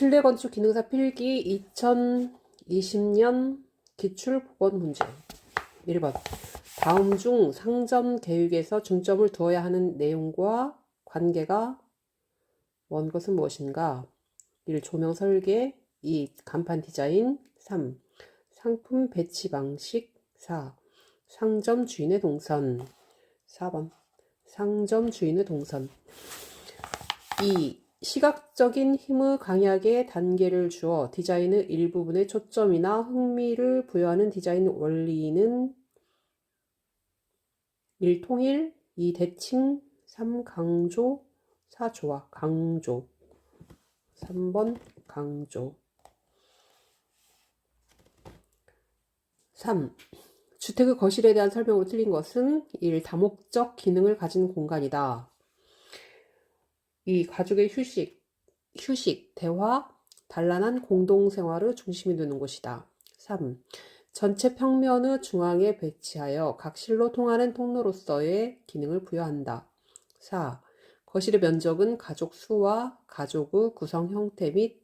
실내 건축 기능사 필기 2020년 기출 보건 문제. 1번. 다음 중 상점 계획에서 중점을 두어야 하는 내용과 관계가 먼 것은 무엇인가? 1. 조명 설계. 2. 간판 디자인. 3. 상품 배치 방식. 4. 상점 주인의 동선. 4번. 상점 주인의 동선. 2. 시각적인 힘의 강약에 단계를 주어 디자인의 일부분에 초점이나 흥미를 부여하는 디자인 원리는 1. 통일. 2. 대칭. 3. 강조. 4. 조화. 강조. 3번 강조. 3. 주택의 거실에 대한 설명으로 틀린 것은 1. 다목적 기능을 가진 공간이다. 2. 가족의 휴식, 대화, 단란한 공동생활을 중심이 두는 곳이다. 3. 전체 평면의 중앙에 배치하여 각실로 통하는 통로로서의 기능을 부여한다. 4. 거실의 면적은 가족 수와 가족의 구성 형태 및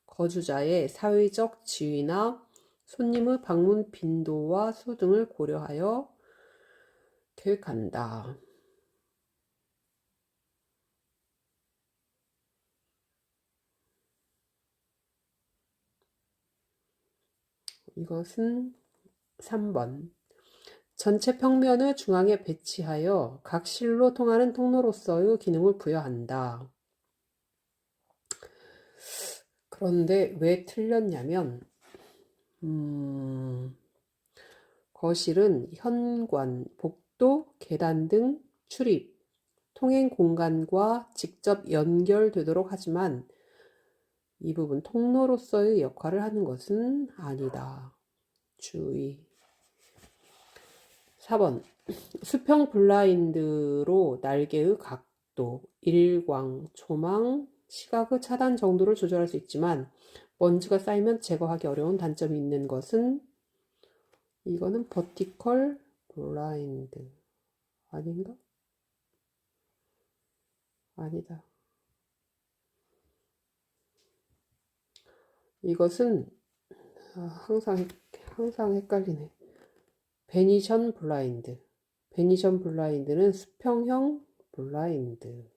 거주자의 사회적 지위나 손님의 방문 빈도와 수 등을 고려하여 계획한다. 이것은 3번. 전체 평면을 중앙에 배치하여 각 실로 통하는 통로로서의 기능을 부여한다. 그런데 왜 틀렸냐면 거실은 현관, 복도, 계단 등 출입, 통행 공간과 직접 연결되도록 하지만 이 부분 통로로서의 역할을 하는 것은 아니다. 주의. 4번. 수평 블라인드로 날개의 각도, 일광, 조망, 시각의 차단 정도를 조절할 수 있지만 먼지가 쌓이면 제거하기 어려운 단점이 있는 것은 이거는 버티컬 블라인드 아닌가? 아니다. 이것은 항상 헷갈리네. 베니션 블라인드. 베니션 블라인드는 수평형 블라인드.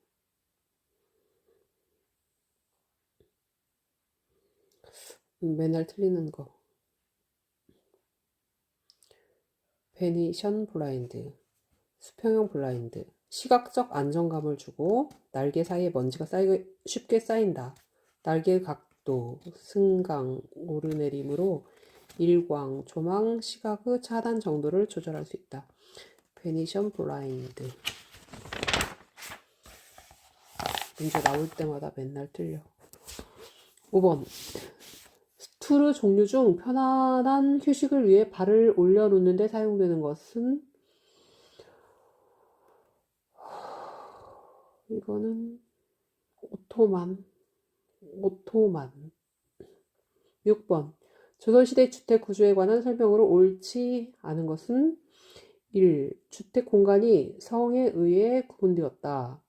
맨날 틀리는 거. 베니션 블라인드. 수평형 블라인드. 시각적 안정감을 주고 날개 사이에 먼지가 쉽게 쌓인다. 날개의 각도, 승강, 오르내림으로 일광, 조망, 시각의 차단 정도를 조절할 수 있다. 베니션 블라인드. 문제 나올 때마다 맨날 틀려. 5번. 스투르 종류 중 편안한 휴식을 위해 발을 올려놓는 데 사용되는 것은 이거는 오토만. 6번. 조선시대 주택 구조에 관한 설명으로 옳지 않은 것은 1. 주택 공간이 성에 의해 구분되었다.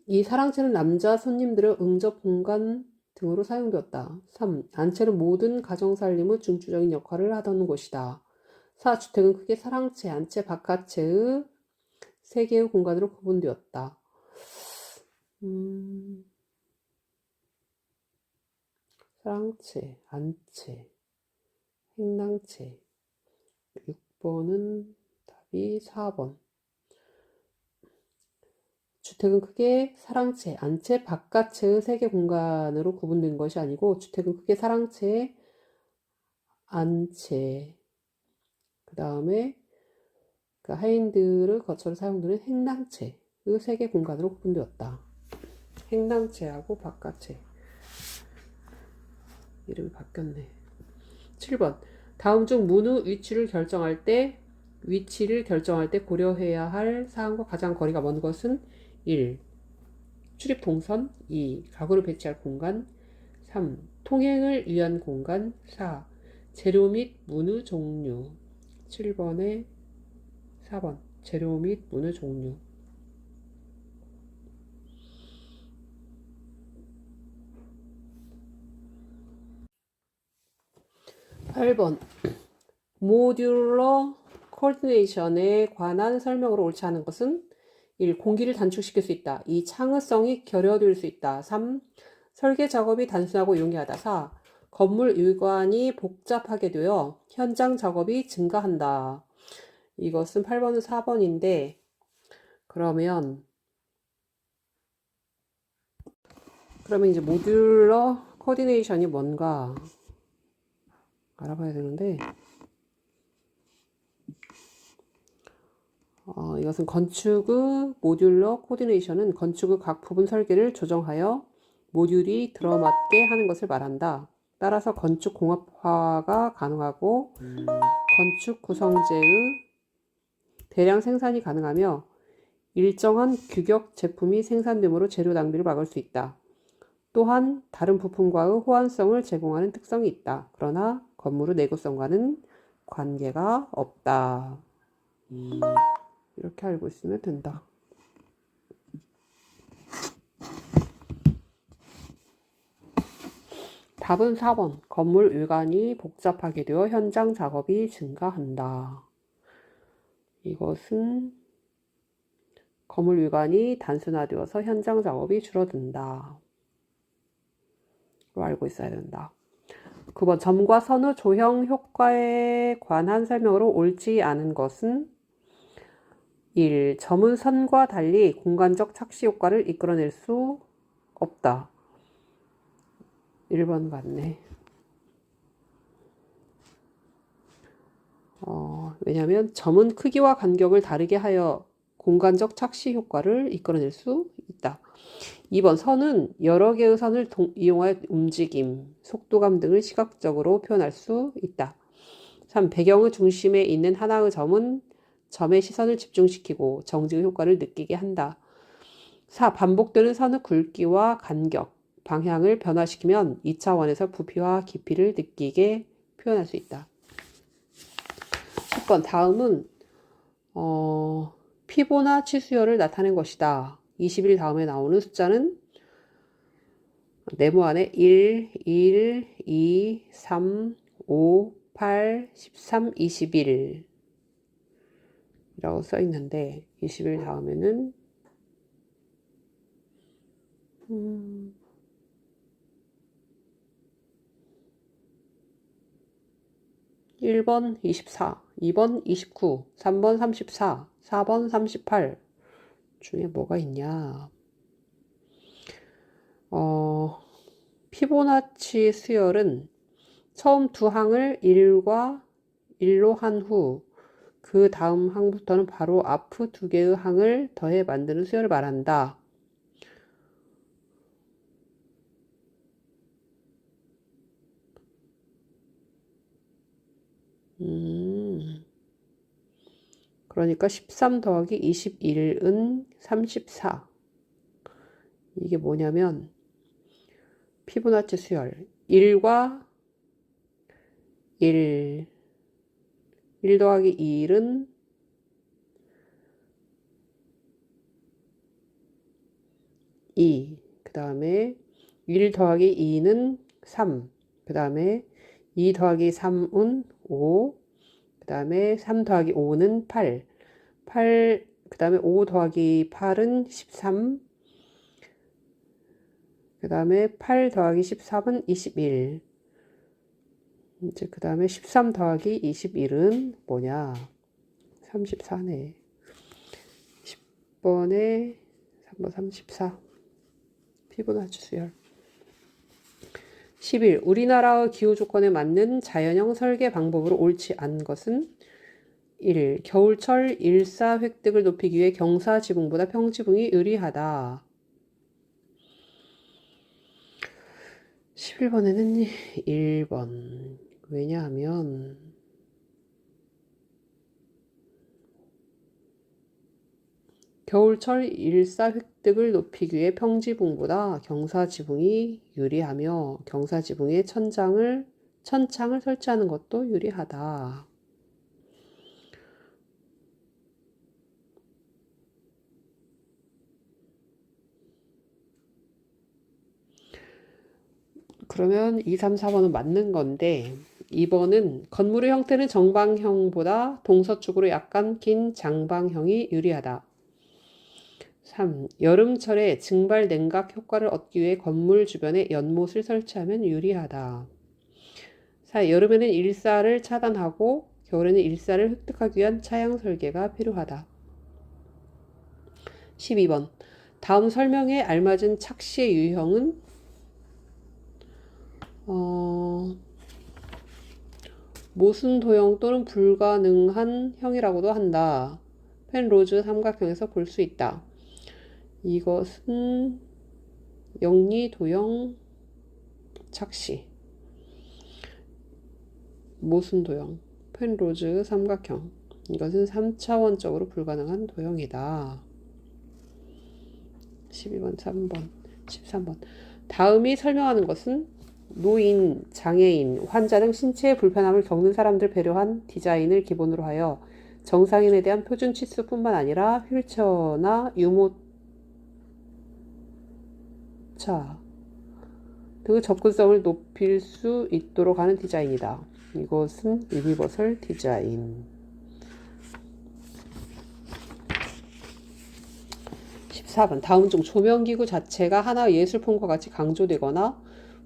2. 사랑채는 남자 손님들의 응접 공간 등으로 사용되었다. 3. 안채는 모든 가정살림의 중추적인 역할을 하던 곳이다. 4. 주택은 크게 사랑채, 안채, 바깥채의 3개의 공간으로 구분되었다. 사랑채, 안채, 행랑채. 6번은 답이 4번. 주택은 크게 사랑채, 안채, 바깥채의 3개 공간으로 구분된 것이 아니고 주택은 크게 사랑채, 안채, 그 다음에 그 하인들의 거처로 사용되는 행랑채의 3개 공간으로 구분되었다. 행랑채하고 바깥채. 이름이 바뀌었네. 7번. 다음 중 문의 위치를 결정할 때 고려해야 할 사항과 가장 거리가 먼 것은 1. 출입 동선. 2. 가구를 배치할 공간. 3. 통행을 위한 공간. 4. 재료 및 문의 종류. 7번에 4번 재료 및 문의 종류. 8번 모듈러 코디네이션에 관한 설명으로 옳지 않은 것은 1. 공기를 단축시킬 수 있다. 2. 창의성이 결여될 수 있다. 3. 설계 작업이 단순하고 용이하다. 4. 건물 외관이 복잡하게 되어 현장 작업이 증가한다. 이것은 8번은 4번인데 그러면 이제 모듈러 코디네이션이 뭔가 알아봐야 되는데 이것은 건축의 모듈러 코디네이션은 건축의 각 부분 설계를 조정하여 모듈이 들어맞게 하는 것을 말한다. 따라서 건축 공업화가 가능하고 건축 구성재의 대량 생산이 가능하며 일정한 규격 제품이 생산됨으로 재료 낭비를 막을 수 있다. 또한 다른 부품과의 호환성을 제공하는 특성이 있다. 그러나 건물의 내구성과는 관계가 없다. 이렇게 알고 있으면 된다. 답은 4번. 건물 외관이 복잡하게 되어 현장 작업이 증가한다. 이것은 건물 외관이 단순화되어서 현장 작업이 줄어든다. 로 알고 있어야 된다. 9번 점과 선의 조형 효과에 관한 설명으로 옳지 않은 것은 1. 점은 선과 달리 공간적 착시 효과를 이끌어낼 수 없다. 1번 같네. 왜냐하면 점은 크기와 간격을 다르게 하여 공간적 착시 효과를 이끌어낼 수 있다. 2번 선은 여러 개의 선을 이용하여 움직임, 속도감 등을 시각적으로 표현할 수 있다. 3. 배경의 중심에 있는 하나의 점은 점의 시선을 집중시키고 정직의 효과를 느끼게 한다. 4. 반복되는 선의 굵기와 간격, 방향을 변화시키면 2차원에서 부피와 깊이를 느끼게 표현할 수 있다. 10번 다음은 피보나치 수열을 나타낸 것이다. 21 다음에 나오는 숫자는 네모 안에 1, 1, 2, 3, 5, 8, 13, 21 이라고 써 있는데 21 다음에는 1번 24, 2번 29, 3번 34, 4번 38 중에 뭐가 있냐? 피보나치 수열은 처음 두 항을 1로 한 후 그 다음 항부터는 바로 앞의 두 개의 항을 더해 만드는 수열을 말한다. 그러니까 13 더하기 21은 34. 이게 뭐냐면 피보나치 수열 1과 1 더하기 1은 2, 그 다음에 1 더하기 2는 3, 그 다음에 2 더하기 3은 5, 그 다음에 3 더하기 5는 8, 그 다음에 5 더하기 8은 13, 그 다음에 8 더하기 13은 21. 이제 그 다음에 13 더하기 21은 뭐냐? 34네. 10번에 3번 34. 피보나치 수열. 11. 우리나라의 기후 조건에 맞는 자연형 설계 방법으로 옳지 않은 것은 1. 겨울철 일사 획득을 높이기 위해 경사 지붕보다 평지붕이 유리하다. 11번에는 1번. 왜냐하면 겨울철 일사 획득을 높이기 위해 평지붕보다 경사지붕이 유리하며 경사지붕에 천창을 설치하는 것도 유리하다. 그러면 2, 3, 4번은 맞는 건데 2번은 건물의 형태는 정방형보다 동서쪽으로 약간 긴 장방형이 유리하다. 3. 여름철에 증발 냉각 효과를 얻기 위해 건물 주변에 연못을 설치하면 유리하다. 4. 여름에는 일사를 차단하고 겨울에는 일사를 획득하기 위한 차양 설계가 필요하다. 12번. 다음 설명에 알맞은 착시의 유형은 모순 도형 또는 불가능한 형이라고도 한다. 펜로즈 삼각형에서 볼 수 있다. 이것은 영리 도형 착시. 모순 도형 펜로즈 삼각형. 이것은 3차원적으로 불가능한 도형이다. 12번, 3번, 13번. 다음이 설명하는 것은 노인, 장애인, 환자 등 신체의 불편함을 겪는 사람들 배려한 디자인을 기본으로 하여 정상인에 대한 표준 치수뿐만 아니라 휠체어나 유모차 등의 접근성을 높일 수 있도록 하는 디자인이다. 이것은 유니버설 디자인. 14번. 다음 중 조명기구 자체가 하나의 예술품과 같이 강조되거나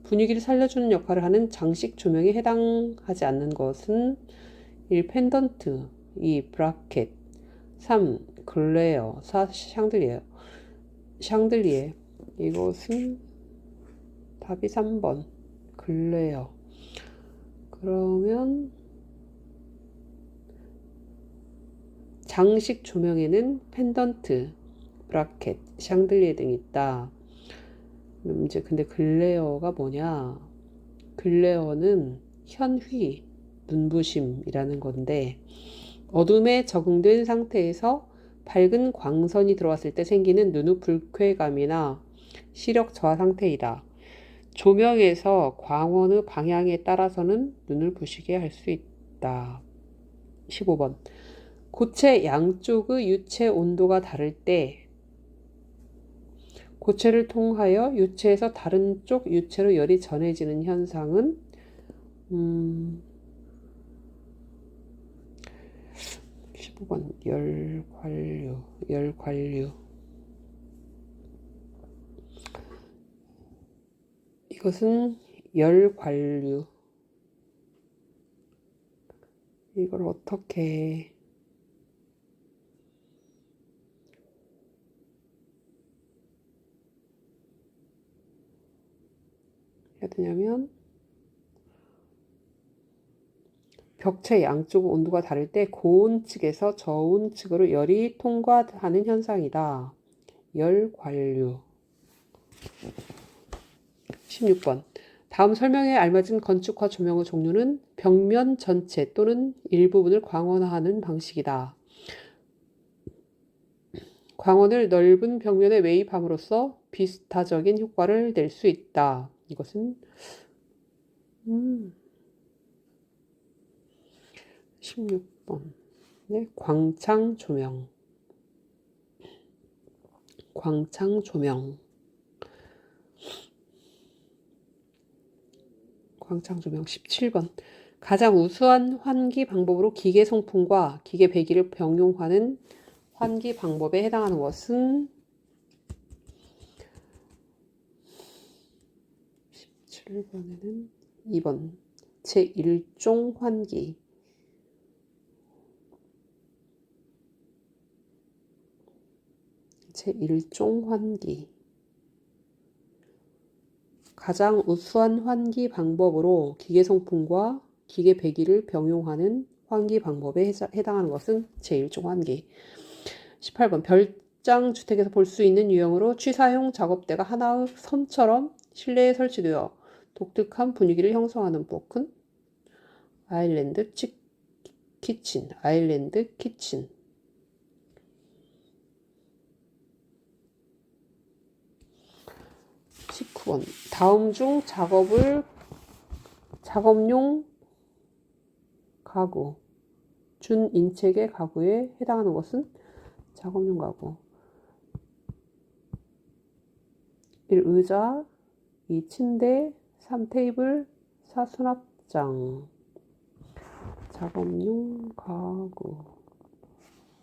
분위기를 살려주는 역할을 하는 장식 조명에 해당하지 않는 것은 1. 펜던트 2. 브라켓 3. 글레어 4. 샹들리에 이것은 답이 3번 글레어. 그러면 장식 조명에는 펜던트, 브라켓, 샹들리에 등이 있다. 이제 근데 글레어가 뭐냐? 글레어는 현휘, 눈부심이라는 건데 어둠에 적응된 상태에서 밝은 광선이 들어왔을 때 생기는 눈의 불쾌감이나 시력 저하 상태이다. 조명에서 광원의 방향에 따라서는 눈을 부시게 할 수 있다. 15번. 고체 양쪽의 유체 온도가 다를 때 고체를 통하여 유체에서 다른 쪽 유체로 열이 전해지는 현상은 15번 열관류 이것은 열관류. 이걸 어떻게 해야 되냐면 벽체 양쪽 온도가 다를 때 고온 측에서 저온 측으로 열이 통과하는 현상이다. 열관류. 16번. 다음 설명에 알맞은 건축화 조명의 종류는 벽면 전체 또는 일부분을 광원화하는 방식이다. 광원을 넓은 벽면에 매입함으로써 비스타적인 효과를 낼 수 있다. 이것은 16번. 네, 광창 조명. 광창 조명. 광창 조명. 17번. 가장 우수한 환기 방법으로 기계 송풍과 기계 배기를 병용하는 환기 방법에 해당하는 것은 17번에는 2번 제1종 환기. 제1종 환기. 가장 우수한 환기 방법으로 기계 송풍과 기계 배기를 병용하는 환기 방법에 해당하는 것은 제1종 환기. 18번 별장 주택에서 볼 수 있는 유형으로 취사용 작업대가 하나의 섬처럼 실내에 설치되어 독특한 분위기를 형성하는 복은 아일랜드 키친. 19번 다음 중 작업용 가구 준인체계 가구에 해당하는 것은 작업용 가구. 1. 의자 2. 침대 3. 테이블 4. 수납장. 작업용 가구.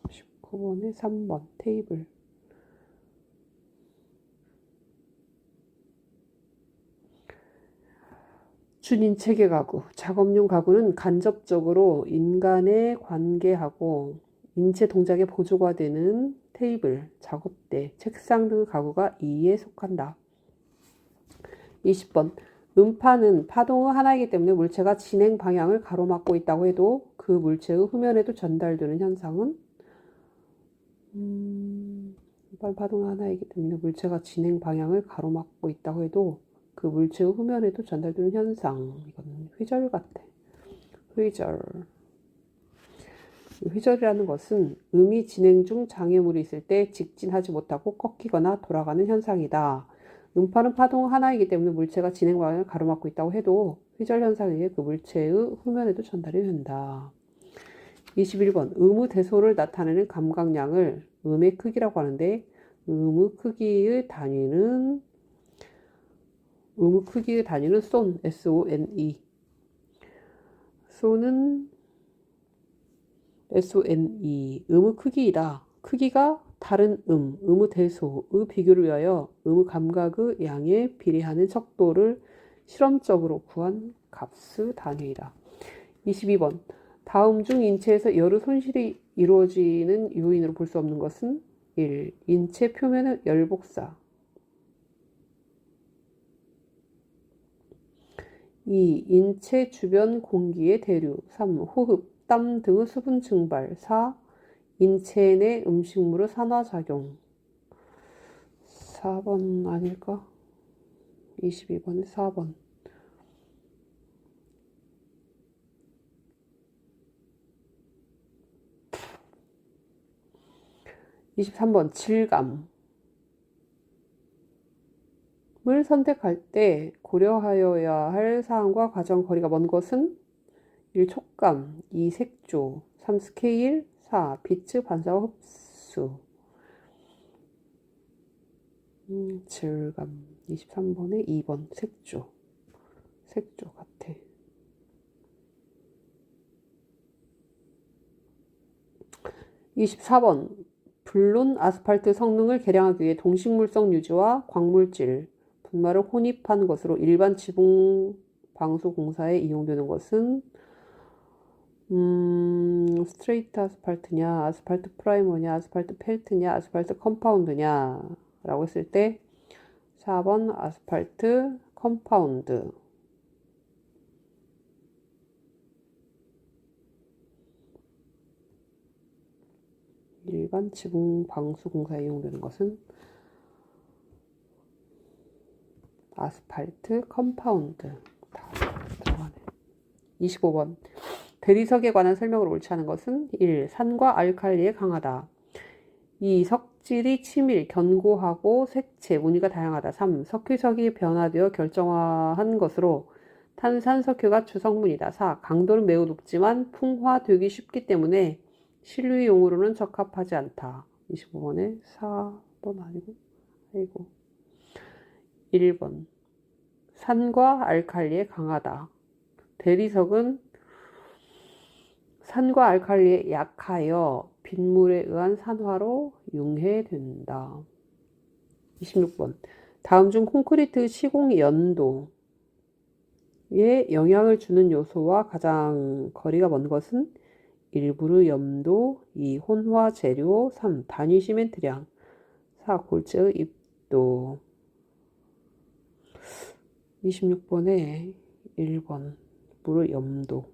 19번에 3번 테이블. 준인체계 가구. 작업용 가구는 간접적으로 인간에 관계하고 인체 동작의 보조가 되는 테이블, 작업대, 책상 등 가구가 이에 속한다. 20번. 음파는 파동의 하나이기 때문에 물체가 진행 방향을 가로막고 있다고 해도 그 물체의 후면에도 전달되는 현상은 파동의 하나이기 때문에 물체가 진행 방향을 가로막고 있다고 해도 그 물체의 후면에도 전달되는 현상. 이거는 회절 같아. 회절. 회절이라는 것은 음이 진행 중 장애물이 있을 때 직진하지 못하고 꺾이거나 돌아가는 현상이다. 음파는 파동 하나이기 때문에 물체가 진행 방향을 가로막고 있다고 해도 회절 현상에 의해 그 물체의 후면에도 전달이 된다. 21번. 음의 대소를 나타내는 감각량을 음의 크기라고 하는데 음의 크기의 단위는 손, SONE. 손은 SONE. 음의 크기이다. 크기가 다른 음의 대소의 비교를 위하여 음의 감각의 양에 비례하는 척도를 실험적으로 구한 값의 단위이다. 22번. 다음 중 인체에서 여러 손실이 이루어지는 요인으로 볼 수 없는 것은 1. 인체 표면의 열복사. 2. 인체 주변 공기의 대류. 3. 호흡, 땀 등의 수분 증발. 4. 인체 내 음식물의 산화작용. 4번 아닐까? 22번에 4번. 23번 질감을 선택할 때 고려하여야 할 사항과 가장 거리가 먼 것은 1. 촉감, 2. 색조, 3. 스케일, 4. 빛의 반사와 흡수. 질감. 23번에 2번 색조. 색조 같아. 24번. 불륜 아스팔트 성능을 개량하기 위해 동식물성 유지와 광물질, 분말을 혼입한 것으로 일반 지붕 방수 공사에 이용되는 것은 스트레이트 아스팔트냐, 아스팔트 프라이머냐, 아스팔트 펠트냐, 아스팔트 컴파운드냐 라고 했을 때 4번 아스팔트 컴파운드. 일반 지붕 방수 공사에 이용되는 것은 아스팔트 컴파운드. 다 들어가네. 25번. 대리석에 관한 설명을 옳지 않은 것은 1. 산과 알칼리에 강하다. 2. 석질이 치밀, 견고하고 색채, 무늬가 다양하다. 3. 석회석이 변화되어 결정화한 것으로 탄산석회가 주성분이다. 4. 강도는 매우 높지만 풍화되기 쉽기 때문에 실루용으로는 적합하지 않다. 25번에 4번 아니고 1번. 산과 알칼리에 강하다. 대리석은 산과 알칼리에 약하여 빗물에 의한 산화로 융해된다. 26번. 다음 중 콘크리트 시공 연도에 영향을 주는 요소와 가장 거리가 먼 것은 1. 물의 염도, 2. 혼화 재료, 3. 단위 시멘트량, 4. 골재의 입도. 26번에 1번 물의 염도.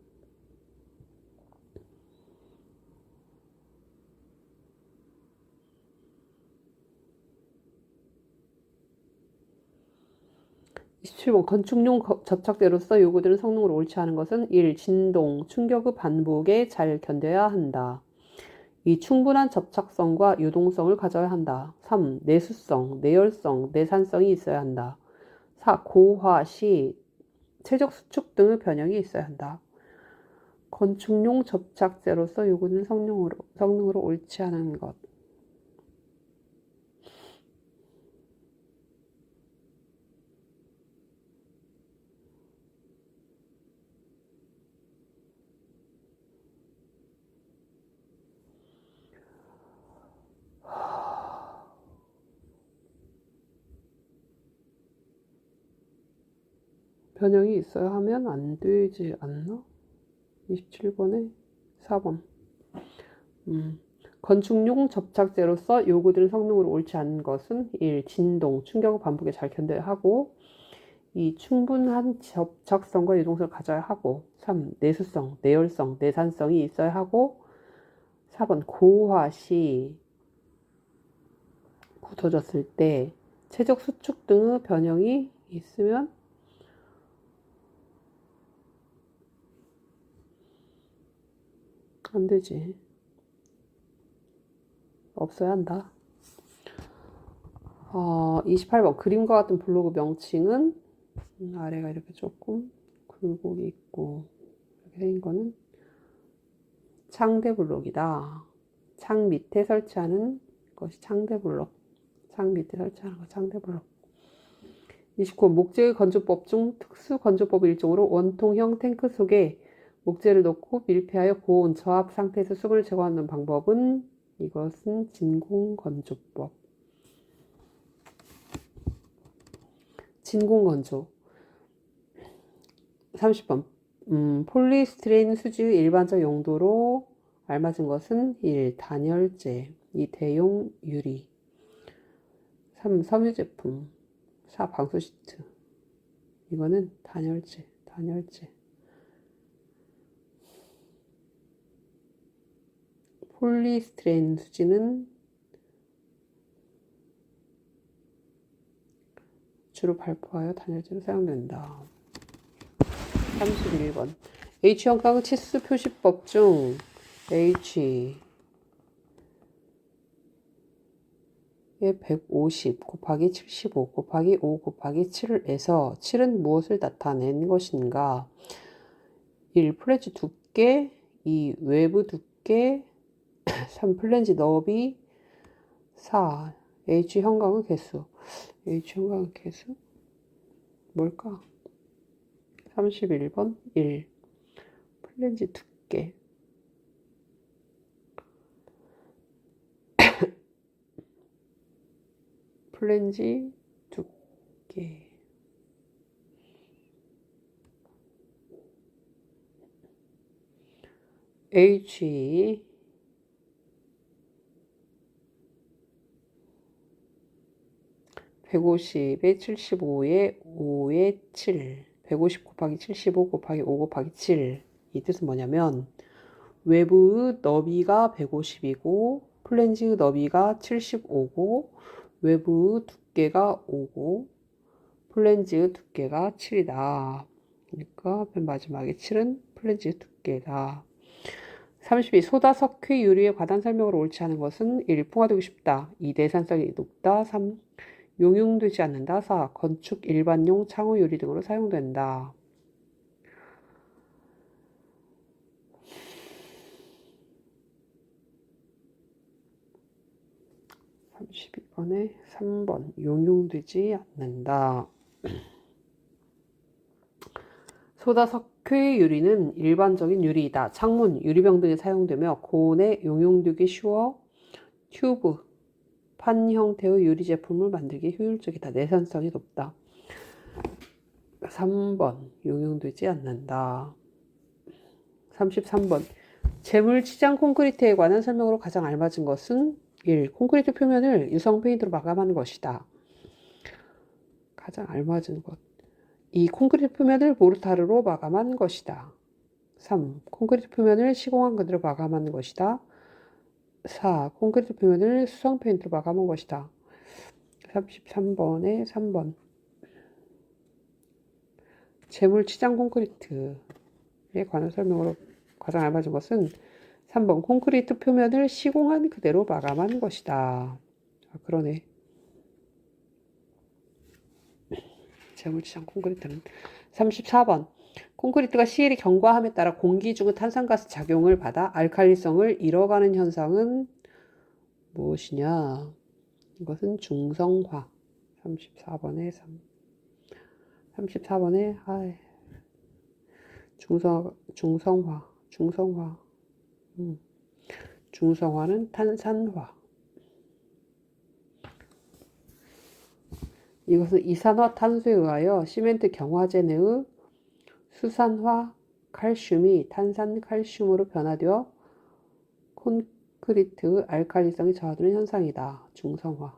27번 건축용 접착제로서 요구되는 성능으로 옳지 않은 것은 1. 진동, 충격의 반복에 잘 견뎌야 한다. 2. 충분한 접착성과 유동성을 가져야 한다. 3. 내수성, 내열성, 내산성이 있어야 한다. 4. 고화 시 최적 수축 등의 변형이 있어야 한다. 건축용 접착제로서 요구되는 성능으로 옳지 않은 것. 변형이 있어야 하면 안 되지 않나? 27번에 4번. 건축용 접착제로서 요구되는 성능으로 옳지 않은 것은 1. 진동, 충격을 반복에 잘 견뎌야 하고 2. 충분한 접착성과 유동성을 가져야 하고 3. 내수성, 내열성, 내산성이 있어야 하고 4번 고화 시 굳어졌을 때 최적 수축 등의 변형이 있으면 안 되지. 없어야 한다. 28번 그림과 같은 블로그 명칭은 아래가 이렇게 조금 굴곡이 있고 이렇게 된 거는 창대 블록이다. 창 밑에 설치하는 것이 창대 블록. 창 밑에 설치하는 거 창대 블록. 29. 목재의 건조법 중 특수 건조법의 일종으로 원통형 탱크 속에 목재를 넣고 밀폐하여 고온 저압 상태에서 수분을 제거하는 방법은 이것은 진공건조법. 진공건조. 30번 폴리스티렌 수지의 일반적 용도로 알맞은 것은 1. 단열재 2. 대용 유리 3. 섬유 제품 4. 방수 시트. 이거는 단열재 폴리스티렌 수지는 주로 발포하여 단열재로 사용된다. 31번 H형광 치수 표시법 중 H의 150 곱하기 75 곱하기 5 곱하기 7에서 7은 무엇을 나타낸 것인가? 1. 플랜지 두께 2. 외부 두께 3. 플랜지 너비 4. H형광의 개수 H형광의 개수? 뭘까? 31번 1. 플랜지 두께 플랜지 두께 H 150에 75에 5에 7 150 곱하기 75 곱하기 5 곱하기 7 이 뜻은 뭐냐면 외부의 너비가 150이고 플랜지의 너비가 75고 외부의 두께가 5고 플랜지의 두께가 7이다. 그러니까 맨 마지막에 7은 플랜지의 두께다. 32. 소다 석회 유리의 과단 설명으로 옳지 않은 것은 1. 풍화되기 쉽다. 2. 내산성이 높다. 3. 용융되지 않는다. 4. 건축 일반용 창호 유리 등으로 사용된다. 32번에 3번 용융되지 않는다. 소다 석회 유리는 일반적인 유리이다. 창문, 유리병 등에 사용되며 고온에 용융되기 쉬워 튜브, 판 형태의 유리 제품을 만들기 효율적이다. 내산성이 높다. 3번 용융되지 않는다. 33번 재물치장 콘크리트에 관한 설명으로 가장 알맞은 것은 1. 콘크리트 표면을 유성 페인트로 마감하는 것이다. 가장 알맞은 것. 2. 콘크리트 표면을 모르타르로 마감하는 것이다. 3. 콘크리트 표면을 시공한 그대로 마감하는 것이다. 4. 콘크리트 표면을 수성 페인트로 마감한 것이다. 33번에 3번 재물치장 콘크리트에 관한 설명으로 가장 알맞은 것은 3번 콘크리트 표면을 시공한 그대로 마감하는 것이다. 그러네. 재물치장 콘크리트는 34번 콘크리트가 시일이 경과함에 따라 공기 중의 탄산가스 작용을 받아 알칼리성을 잃어가는 현상은 무엇이냐? 이것은 중성화. 34번에 3. 34번에 중성화. 중성화는 탄산화. 이것은 이산화탄소에 의하여 시멘트 경화제 내의 수산화 칼슘이 탄산칼슘으로 변화되어 콘크리트의 알칼리성이 저하되는 현상이다. 중성화.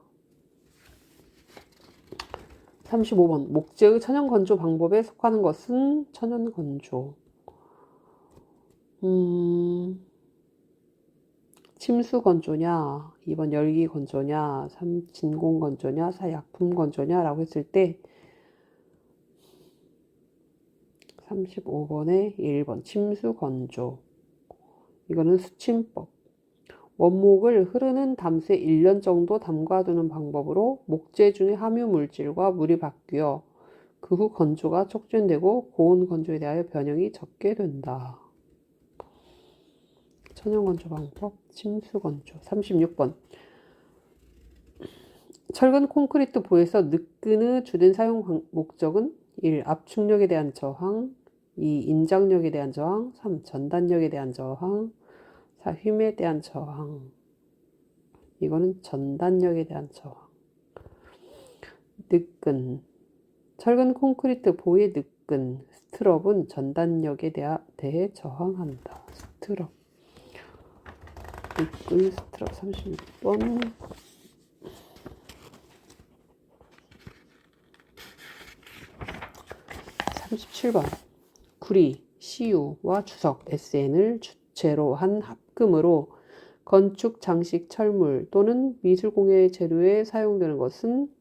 35번. 목재의 천연건조 방법에 속하는 것은 천연건조. 침수건조냐, 2번 열기건조냐, 3 진공건조냐, 4 약품건조냐 라고 했을 때 35번에 1번 침수건조. 이거는 수침법. 원목을 흐르는 담수에 1년 정도 담가두는 방법으로 목재 중의 함유 물질과 물이 바뀌어 그 후 건조가 촉진되고 고온 건조에 대하여 변형이 적게 된다. 천연건조 방법, 침수건조. 36번. 철근 콘크리트 보에서 느끈의 주된 사용 목적은 1. 압축력에 대한 저항, 2. 인장력에 대한 저항, 3. 전단력에 대한 저항, 4. 힘에 대한 저항. 이거는 전단력에 대한 저항. 느끈. 철근 콘크리트 보의 느끈, 스트럽은 전단력에 대해 저항한다. 스트럽. 느끈 스트럽 36번. 37번. 구리, CU와 주석, SN을 주체로 한 합금으로 건축, 장식, 철물 또는 미술공예 재료에 사용되는 것은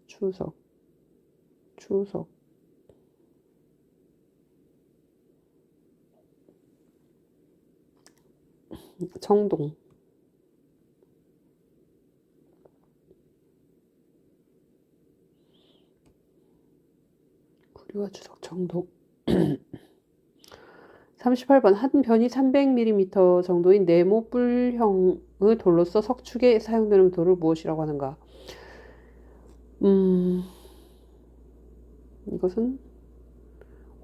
주석, 청동. 구리와 주석, 청동. 38번. 한 변이 300mm 정도인 네모 뿔형의 돌로서 석축에 사용되는 돌을 무엇이라고 하는가? 이것은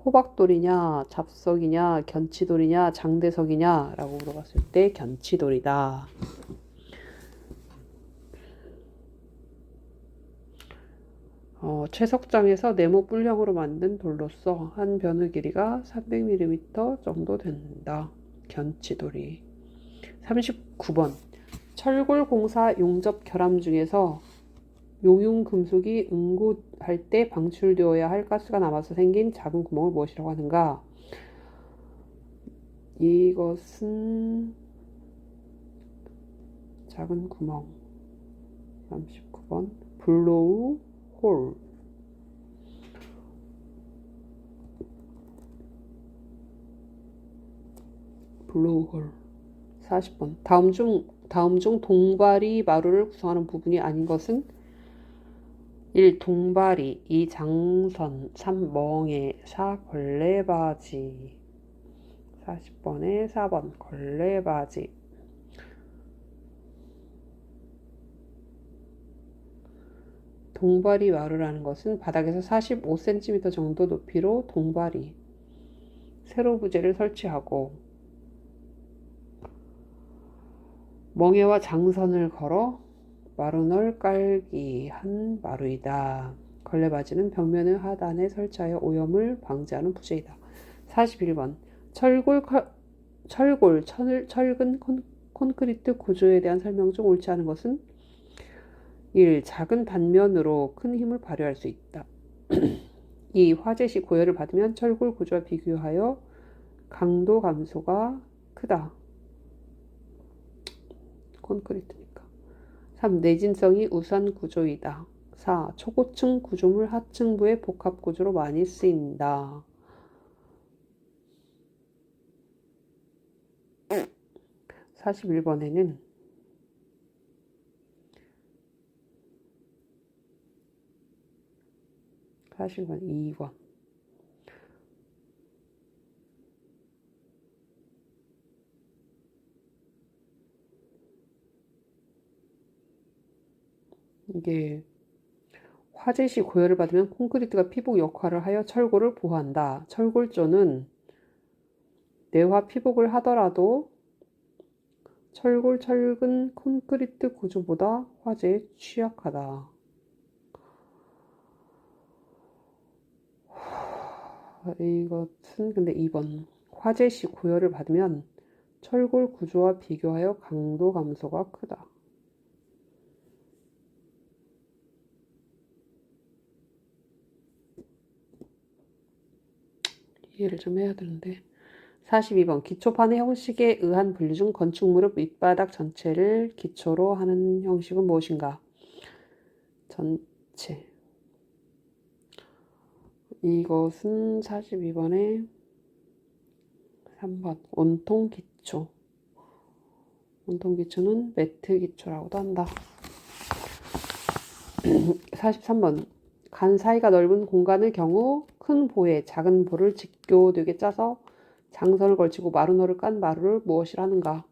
호박돌이냐, 잡석이냐, 견치돌이냐, 장대석이냐 라고 물어봤을 때 견치돌이다. 채석장에서 네모 뿔형으로 만든 돌로서 한 변의 길이가 300mm 정도 된다. 견치돌이. 39번. 철골공사 용접 결함 중에서 용융금속이 응고할 때 방출되어야 할 가스가 남아서 생긴 작은 구멍을 무엇이라고 하는가? 이것은 작은 구멍. 39번. 블로우 홀. 블로우 홀. 40번. 다음 중 동바리 마루를 구성하는 부분이 아닌 것은 1. 동바리, 2. 장선, 3. 멍에, 4. 걸레바지. 40번에 4번 걸레바지. 동바리 마루라는 것은 바닥에서 45cm 정도 높이로 동바리, 세로 부재를 설치하고 멍에와 장선을 걸어 마루널 깔기 한 마루이다. 걸레바지는 벽면의 하단에 설치하여 오염을 방지하는 부재이다. 41번. 철근 콘크리트 구조에 대한 설명 중 옳지 않은 것은 1. 작은 단면으로 큰 힘을 발휘할 수 있다. 2. 화재 시 고열을 받으면 철골 구조와 비교하여 강도 감소가 크다. 콘크리트니까. 3. 내진성이 우수한 구조이다. 4. 초고층 구조물 하층부의 복합 구조로 많이 쓰인다. 41번에는 40번 2번. 이게 화재 시 고열을 받으면 콘크리트가 피복 역할을 하여 철골을 보호한다. 철골조는 내화 피복을 하더라도 철근 콘크리트 구조보다 화재에 취약하다. 이것은 근데 2번. 화재 시 고열을 받으면 철골 구조와 비교하여 강도 감소가 크다. 이해를 좀 해야 되는데. 42번. 기초판의 형식에 의한 분류 중 건축물의 밑바닥 전체를 기초로 하는 형식은 무엇인가? 전체. 이것은 42번에 3번. 온통 기초. 온통 기초는 매트 기초라고도 한다. 43번. 간 사이가 넓은 공간의 경우 큰 보에 작은 보를 직교되게 짜서 장선을 걸치고 마루너를 깐 마루를 무엇이라 하는가?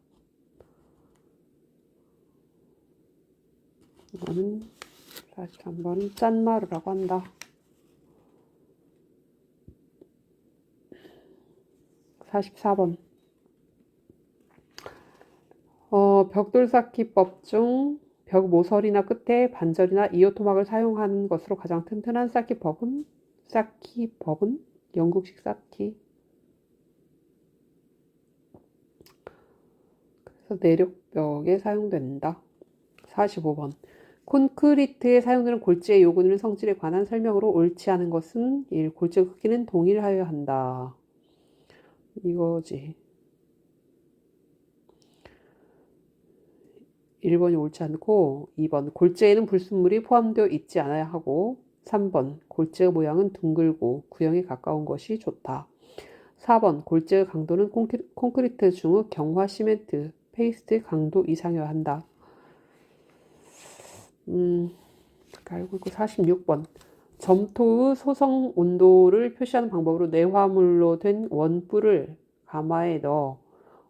이거는 43번은 짠마루라고 한다. 44번. 벽돌 쌓기법 중 벽 모서리나 끝에 반절이나 이어토막을 사용하는 것으로 가장 튼튼한 쌓기법은 영국식 쌓기. 그래서 내력벽에 사용된다. 45번. 콘크리트에 사용되는 골재의 요구는 성질에 관한 설명으로 옳지 않은 것은 1. 골재 크기는 동일하여야 한다. 이거지. 1번이 옳지 않고 2번 골재에는 불순물이 포함되어 있지 않아야 하고 3번 골재 모양은 둥글고 구형에 가까운 것이 좋다. 4번 골재의 강도는 콘크리트 중의 경화 시멘트, 페이스트 강도 이상이어야 한다. 알고 있고 46번. 점토의 소성 온도를 표시하는 방법으로 내화물로 된 원뿔을 가마에 넣어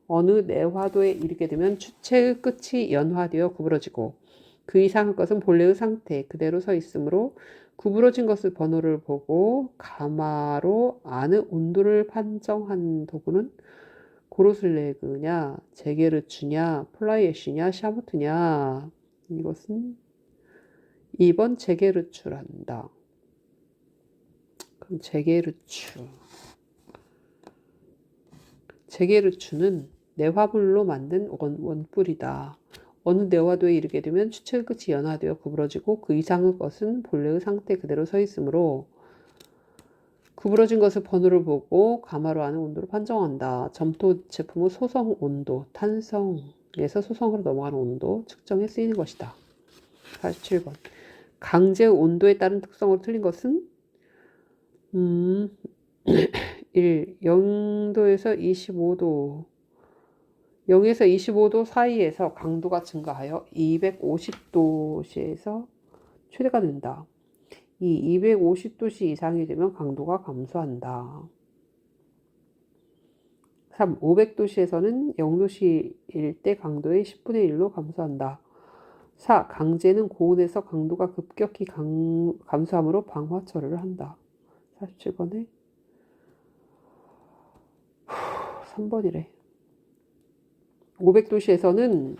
어느 내화도에 이르게 되면 추체의 끝이 연화되어 구부러지고 그 이상의 것은 본래의 상태 그대로 서 있으므로 구부러진 것의 번호를 보고 가마로 안의 온도를 판정한 도구는 고로슬레그냐, 제게르추냐, 플라이애쉬냐, 샤무트냐. 이것은 2번 제게르추란다. 그럼 제게르추는 내화물로 만든 원뿔이다. 어느 내화도에 이르게 되면 추체의 끝이 연화되어 구부러지고 그 이상의 것은 본래의 상태 그대로 서 있으므로 구부러진 것의 번호를 보고 가마로 하는 온도를 판정한다. 점토 제품의 소성 온도, 탄성에서 소성으로 넘어가는 온도 측정에 쓰이는 것이다. 47번. 강제의 온도에 따른 특성으로 틀린 것은 1. 0도에서 25도 0에서 25도 사이에서 강도가 증가하여 250도씨에서 최대가 된다. 2. 250도씨 이상이 되면 강도가 감소한다. 3. 500도씨에서는 0도씨일 때 강도의 10분의 1로 감소한다. 4. 강제는 고온에서 강도가 급격히 감소함으로 방화 처리를 한다. 47번에 3번이래. 500도씨에서는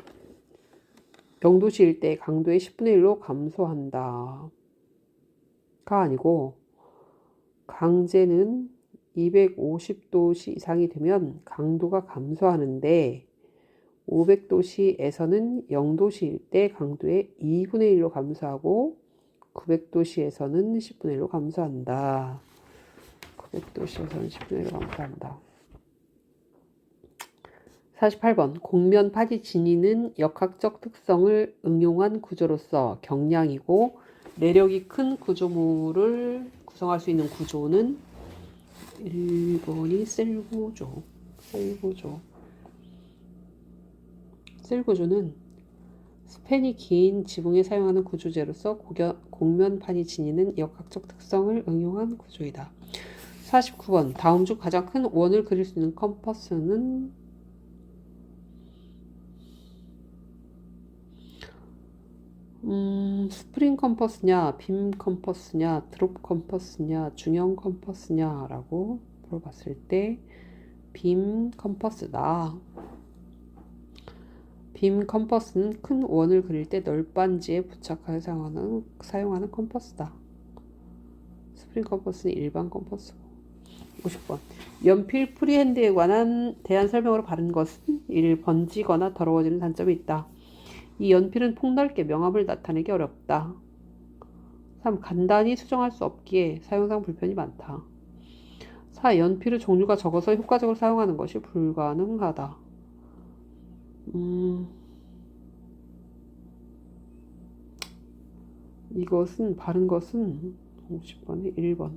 0도씨일 때 강도의 10분의 1로 감소한다. 가 아니고 강제는 250도씨 이상이 되면 강도가 감소하는데 500도씨에서는 0도씨일 때 강도의 2분의 1로 감소하고 900도씨에서는 10분의 1로 감소한다. 900도씨에서는 10분의 1로 감소한다. 48번. 곡면 파지 진위는 역학적 특성을 응용한 구조로서 경량이고 내력이 큰 구조물을 구성할 수 있는 구조는 1번이 셀구조는 스팬이 긴 지붕에 사용하는 구조재로서 곡면 파지 진위는 역학적 특성을 응용한 구조이다. 49번. 다음 중 가장 큰 원을 그릴 수 있는 컴퍼스는 스프링 컴퍼스냐, 빔 컴퍼스냐, 드롭 컴퍼스냐, 중형 컴퍼스냐 라고 물어봤을 때 빔 컴퍼스다. 빔 컴퍼스는 큰 원을 그릴 때 널빤지에 부착하여 사용하는 컴퍼스다. 스프링 컴퍼스는 일반 컴퍼스고. 50번. 연필 프리핸드에 대한 설명으로 바른 것은 1. 번지거나 더러워지는 단점이 있다. 이 연필은 폭넓게 명암을 나타내기 어렵다. 3. 간단히 수정할 수 없기에 사용상 불편이 많다. 4. 연필의 종류가 적어서 효과적으로 사용하는 것이 불가능하다. 이것은 바른 것은 50번에 1번.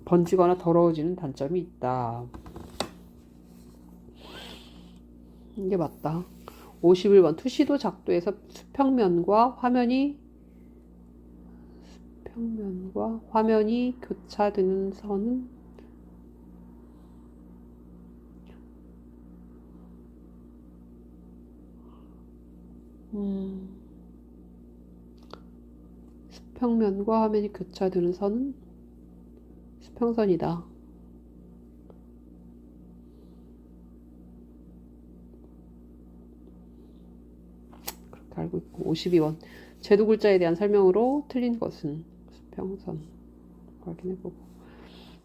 번지거나 더러워지는 단점이 있다. 이게 맞다. 51번. 투시도 작도에서 수평면과 화면이 교차되는 선은 수평면과 화면이 교차되는 선은 수평선이다. 그렇게 알고 있고. 52번. 제도 글자에 대한 설명으로 틀린 것은 수평선. 확인해보고.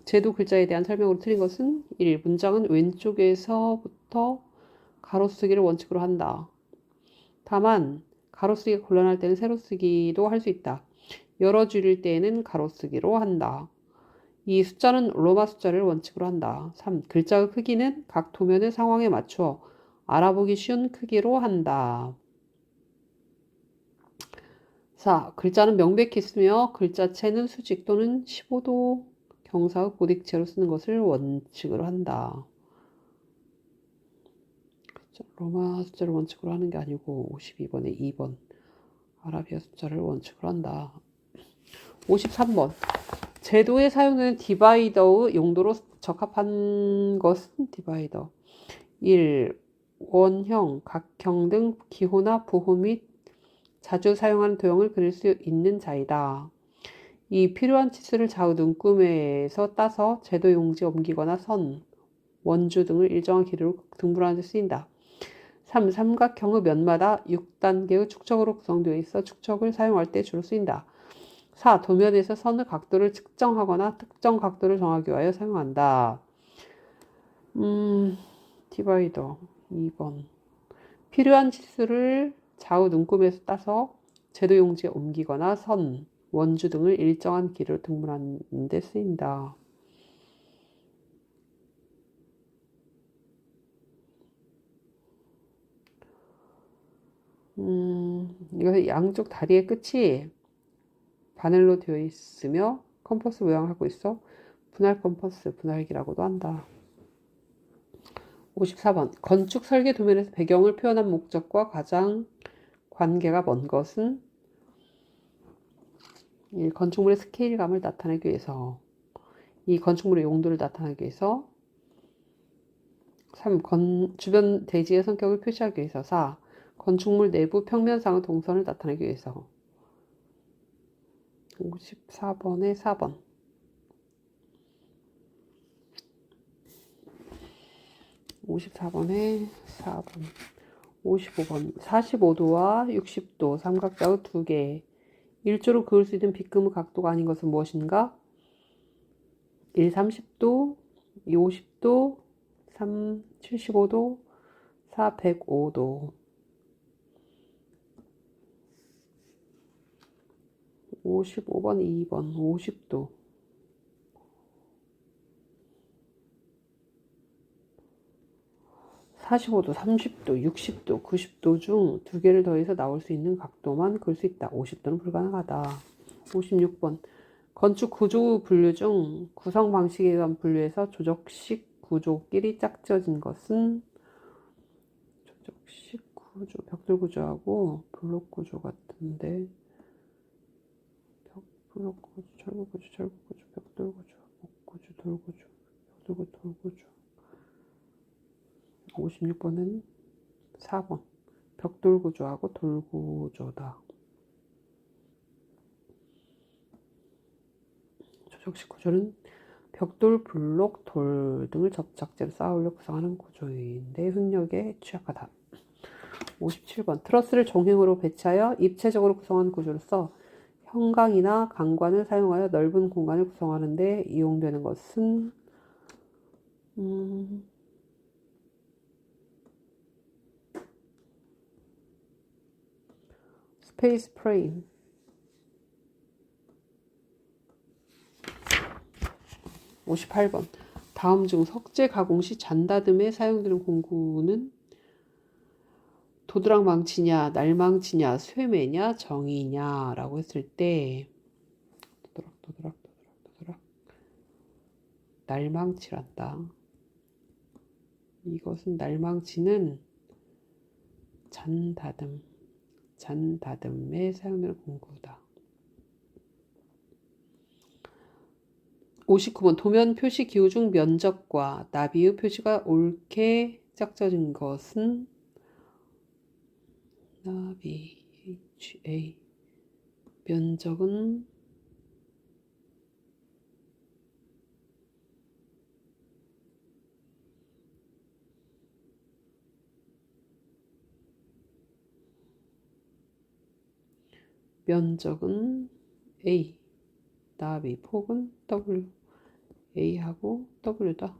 제도 글자에 대한 설명으로 틀린 것은 1. 문장은 왼쪽에서부터 가로쓰기를 원칙으로 한다. 다만 가로쓰기가 곤란할 때는 세로쓰기도 할 수 있다. 여러 줄일 때에는 가로쓰기로 한다. 2. 숫자는 로마 숫자를 원칙으로 한다. 3. 글자의 크기는 각 도면의 상황에 맞추어 알아보기 쉬운 크기로 한다. 4. 글자는 명백히 쓰며 글자체는 수직 또는 15도 경사의 고딕체로 쓰는 것을 원칙으로 한다. 로마 숫자를 원칙으로 하는 게 아니고 52번에 2번. 아라비아 숫자를 원칙으로 한다. 53번. 제도에 사용되는 디바이더의 용도로 적합한 것은 디바이더. 1. 원형, 각형 등 기호나 부호 및 자주 사용하는 도형을 그릴 수 있는 자이다. 2. 필요한 치수를 좌우 눈금에서 따서 제도 용지에 옮기거나 선, 원주 등을 일정한 길이로 등분하는 데 쓰인다. 3. 삼각형의 면마다 6단계의 축척으로 구성되어 있어 축척을 사용할 때 주로 쓰인다. 4. 도면에서 선의 각도를 측정하거나 특정 각도를 정하기 위하여 사용한다. 디바이더 2번. 필요한 치수를 좌우 눈금에서 따서 제도 용지에 옮기거나 선, 원주 등을 일정한 길이로 등분하는 데 쓰인다. 이거 양쪽 다리의 끝이 바늘로 되어 있으며 컴퍼스 모양을 하고 있어 분할 컴퍼스, 분할기라고도 한다. 54번. 건축 설계 도면에서 배경을 표현한 목적과 가장 관계가 먼 것은 1. 건축물의 스케일감을 나타내기 위해서. 2. 건축물의 용도를 나타내기 위해서. 3. 주변 대지의 성격을 표시하기 위해서. 4. 건축물 내부 평면상의 동선을 나타내기 위해서. 54번에 4번. 54번에 4번. 55번. 45도와 60도 삼각자의 두 개. 일조로 그을 수 있는 빗금의 각도가 아닌 것은 무엇인가? 1. 30도, 2. 50도, 3. 75도, 4. 105도. 55번, 2번, 50도. 45도, 30도, 60도, 90도 중 두 개를 더해서 나올 수 있는 각도만 그을 수 있다. 50도는 불가능하다. 56번. 건축 구조 분류 중 구성 방식에 의한 분류에서 조적식 구조끼리 짝져진 것은 조적식 구조, 벽돌 구조하고 블록 구조 같은데 블록 구조, 철구 구조, 철구 구조, 벽돌 구조, 목 구조, 돌 구조, 벽돌 구조, 돌 구조. 56번은 4번. 벽돌 구조하고 돌 구조다. 조적식 구조는 벽돌, 블록, 돌 등을 접착제로 쌓아올려 구성하는 구조인데 응력에 취약하다. 57번. 트러스를 종횡으로 배치하여 입체적으로 구성한 구조로서 형광이나 강관을 사용하여 넓은 공간을 구성하는 데 이용되는 것은 스페이스 프레임. 58번. 다음 중 석재 가공 시 잔다듬에 사용되는 공구는 도드락 망치냐, 날망치냐, 쇠매냐, 정이냐 라고 했을 때 도드락 날망치란다. 이것은 날망치는 잔다듬에 사용되는 공구다. 59번. 도면 표시 기호 중 면적과 나비의 표시가 옳게 짝져진 것은 나비 HA. 면적은 A. 나비 폭은 W. A하고 W다.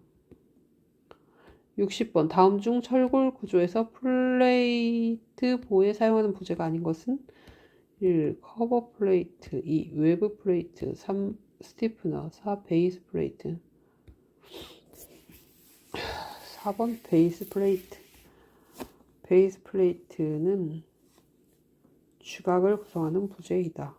60번. 다음 중 철골 구조에서 플레이트 보에 사용하는 부재가 아닌 것은 1. 커버 플레이트 2. 외부 플레이트 3. 스티프너 4. 베이스 플레이트 4번 베이스 플레이트. 베이스 플레이트는 주각을 구성하는 부재이다.